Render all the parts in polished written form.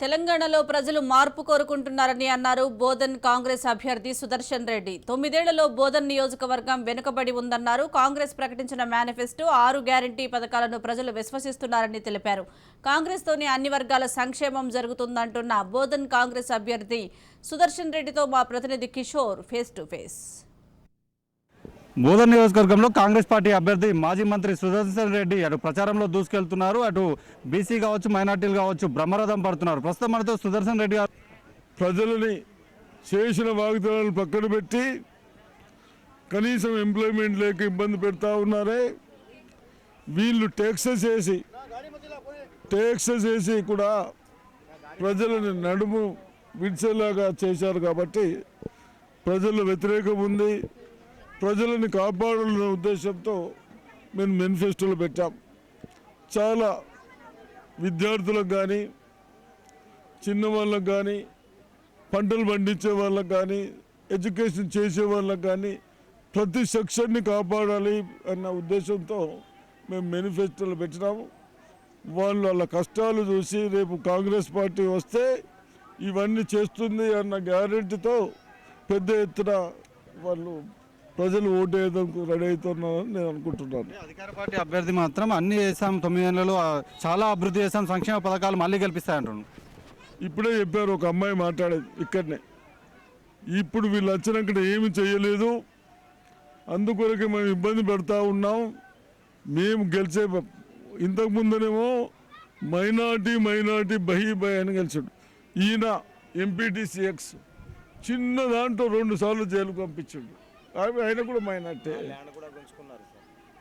తెలంగాణలో ప్రజలు మార్పు కోరుకుంటున్నారని అన్నారు బోధన్ కాంగ్రెస్ అభ్యర్థి సుదర్శన్ రెడ్డి. 9 ఏళ్లలో బోధన్ నియోజకవర్గం వెనుకబడి ఉందన్నారు. కాంగ్రెస్ ప్రకటించిన మేనిఫెస్టో 6 గ్యారంటీ పథకాలను ప్రజలు విశ్వసిస్తున్నారని తెలిపారు. కాంగ్రెస్తోనే అన్ని వర్గాల సంక్షేమం జరుగుతుందంటున్న బోధన్ కాంగ్రెస్ అభ్యర్థి సుదర్శన్ రెడ్డితో మా ప్రతినిధి Kishore face to face. Bodhan నియోజకవర్గంలో కాంగ్రెస్ పార్టీ అభ్యర్థి మాజీ మంత్రి సుదర్శన్ రెడ్డి అటు ప్రచారంలో దూసుకెళ్తున్నారు. అటు బీసీ కావచ్చు, మైనార్టీలు కావచ్చు బ్రహ్మరథం పడుతున్నారు. ప్రస్తుతం మనతో సుదర్శన్ రెడ్డి గారు ప్రజలని చేసిన వాగ్దానాలు పక్కన పెట్టి కనీసం ఎంప్లాయ్మెంట్ లేక ఇబ్బంది పెడతా ఉన్నారే. వీళ్ళు ట్యాక్సెస్ వేసి కూడా ప్రజలని నడుము విడిచేలాగా చేశారు. కాబట్టి ప్రజల వ్యతిరేకం ఉంది. ప్రజలని కాపాడాలనే ఉద్దేశంతో మేము మేనిఫెస్టోలో పెట్టాం. చాలా విద్యార్థులకు కానీ, చిన్న వాళ్ళకు కానీ, పంటలు పండించే వాళ్ళకు కానీ, ఎడ్యుకేషన్ చేసే వాళ్ళకు కానీ ప్రతి సెక్షన్ని కాపాడాలి అన్న ఉద్దేశంతో మేము మేనిఫెస్టోలో పెట్టినాము. వాళ్ళ కష్టాలు చూసి రేపు కాంగ్రెస్ పార్టీ వస్తే ఇవన్నీ చేస్తుంది అన్న గ్యారెంటీతో పెద్ద ఎత్తున వాళ్ళు ప్రజలు ఓటు వేయడానికి రెడీ అవుతున్నారని నేను అనుకుంటున్నాను. అధికార పార్టీ అభ్యర్థి మాత్రం అన్ని చేసాం, 9 ఏళ్లలో చాలా అభివృద్ధి చేసాం, సంక్షేమ పథకాలు మళ్ళీ గెలిపిస్తాయంటున్నాను. ఇప్పుడే చెప్పారు ఒక అమ్మాయి మాట్లాడేది ఇక్కడనే. ఇప్పుడు వీళ్ళు వచ్చినాక ఏమి చేయలేదు, అందుకొరకే మేము ఇబ్బంది పెడతా ఉన్నాం. మేము గెలిచే ఇంతకుముందునేమో మైనార్టీ బహి అని గెలిచాడు. ఈయన ఎంపీటీసీ ఎక్స్ చిన్న దాంట్లో 2 సార్లు జైలుకు పంపించాడు. ఆయన కూడా మైనార్టీ.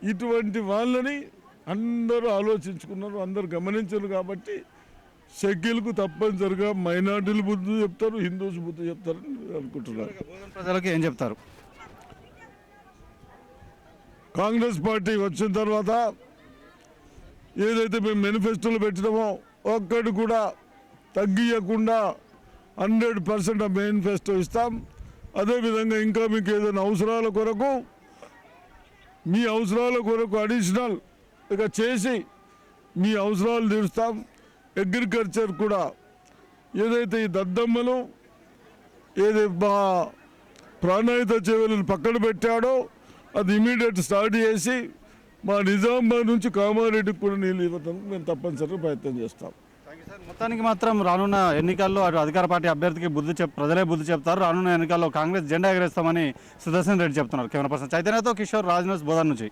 ఇటువంటి వాళ్ళని అందరూ ఆలోచించుకున్నారు, అందరూ గమనించారు. కాబట్టి షెడ్యూల్కు తప్పనిసరిగా మైనార్టీలు బుద్ధి చెప్తారు, హిందూస్ బుద్ధి చెప్తారని అనుకుంటున్నారు. ప్రజలకు ఏం చెప్తారు? కాంగ్రెస్ పార్టీ వచ్చిన తర్వాత ఏదైతే మేము మేనిఫెస్టోలో పెట్టినామో ఒక్కటి కూడా తగ్గియకుండా 100% ఆ మేనిఫెస్టో ఇస్తాం. అదేవిధంగా ఇంకా మీకు ఏదైనా అవసరాల కొరకు, మీ అవసరాల కొరకు అడిషనల్ ఇక చేసి మీ అవసరాలు తీరుస్తాం. అగ్రికల్చర్ కూడా ఏదైతే ఈ దద్దమ్మలు ఏదైతే మా ప్రాణాయిత చెవులను పక్కన పెట్టాడో అది ఇమీడియట్ స్టార్ట్ చేసి మా నిజామాబాద్ నుంచి కామారెడ్డికి కూడా నీళ్ళు ఇవ్వడానికి మేము తప్పనిసరిగా ప్రయత్నం చేస్తాం. మొత్తానికి మాత్రం రానున్న ఎన్నికల్లో అటు అధికార పార్టీ అభ్యర్థికి ప్రజలే బుద్ధి చెప్తారు. రానున్న ఎన్నికల్లో కాంగ్రెస్ జెండా ఎగరేస్తామని సుదర్శన్ రెడ్డి చెప్తున్నారు. కెమెరా పర్సన్ చైతన్యతో కిషోర్, రాజ్ న్యూస్, బోధన్ నుంచి.